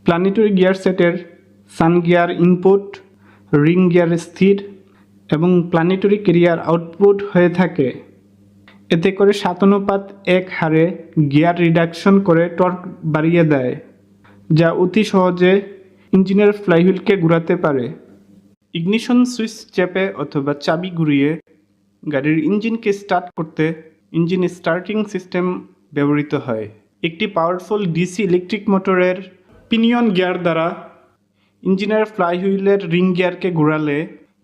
Planetary gear সেটের সান gear input, ring gear স্থির এবং প্ল্যানেটরি ক্যারিয়ার আউটপুট হয়ে থাকে। এতে করে 7:1 হারে গিয়ার রিডাকশন করে টর্ক বাড়িয়ে দেয়, যা অতি সহজে ইঞ্জিনের ফ্লাইহুইলকে ঘোরাতে পারে। ইগনিশন সুইচ চেপে অথবা চাবি ঘুরিয়ে গাড়ির ইঞ্জিনকে স্টার্ট করতে ইঞ্জিন স্টার্টিং সিস্টেম ব্যবহৃত হয়। একটি পাওয়ারফুল ডিসি ইলেকট্রিক মোটরের পিনিয়ন গিয়ার দ্বারা ইঞ্জিনের ফ্লাইহুইলের রিং গিয়ারকে ঘোরালে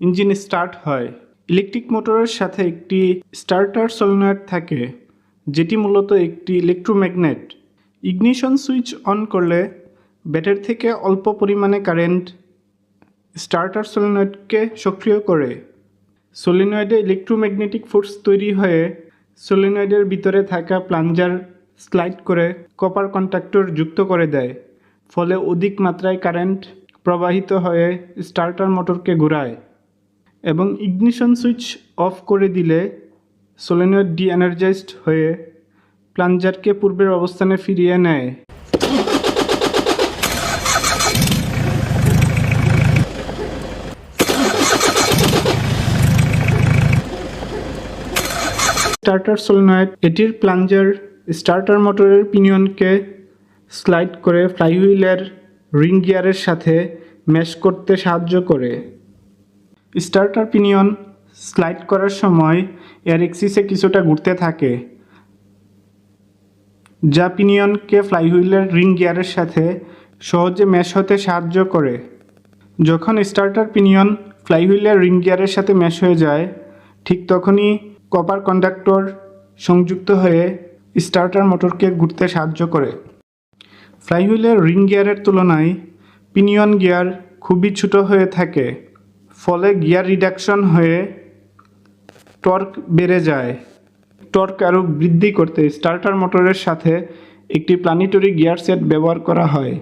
ইঞ্জিন স্টার্ট হয়। ইলেকট্রিক মোটরের সাথে একটি স্টার্টার সলিনয়েড থাকে, যেটি মূলত একটি ইলেকট্রোম্যাগনেট। ইগনিশন সুইচ অন করলে ব্যাটারি থেকে অল্প পরিমাণে কারেন্ট স্টার্টার সলিনয়েডকে সক্রিয় করে। সলিনয়েডে ইলেকট্রোম্যাগনেটিক ফোর্স তৈরি হয়ে সলিনয়েডের ভিতরে থাকা প্লাঞ্জার স্লাইড করে কপার কন্ট্যাক্টর যুক্ত করে দেয়, ফলে অধিক মাত্রায় কারেন্ট প্রবাহিত হয়ে স্টার্টার মোটরকে ঘোরায় এবং ইগনিশন সুইচ অফ করে দিলে সলিনয়েড ডি-এনার্জাইজড হয়ে প্লাঞ্জারকে পূর্বের অবস্থানে ফিরিয়ে নেয়। স্টার্টার সলিনয়েড এটির প্লাঞ্জার স্টার্টার মোটরের পিনিয়নকে স্লাইড করে ফ্লাইহুইলের রিং গিয়ারের সাথে ম্যাশ করতে সাহায্য করে। স্টার্টার পিনিয়ন স্লাইড করার সময় এর এক্সিসে কিছুটা ঘুরতে থাকে, যা পিনিয়নকে ফ্লাইহুইলের রিং গিয়ারের সাথে সহজে ম্যাশ হতে সাহায্য করে। যখন স্টার্টার পিনিয়ন ফ্লাইহুইলের রিং গিয়ারের সাথে ম্যাশ হয়ে যায়, ঠিক তখনই কপার কন্ডাক্টর সংযুক্ত হয়ে স্টার্টার মোটরকে ঘুরতে সাহায্য করে। ফ্লাইহুইলের রিং গিয়ারের তুলনায় পিনিয়ন গিয়ার খুবই ছোট হয়ে থাকে, ফলে গিয়ার রিডাকশন হয়ে টর্ক বেড়ে যায়। টর্ক আরও বৃদ্ধি করতে স্টার্টার মোটরের সাথে একটি প্ল্যানেটরি গিয়ার সেট ব্যবহার করা হয়।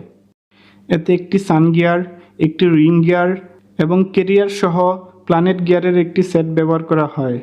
এতে একটি সান গিয়ার, একটি রিং গিয়ার এবং ক্যারিয়ার সহ প্ল্যানেট গিয়ারের একটি সেট ব্যবহার করা হয়।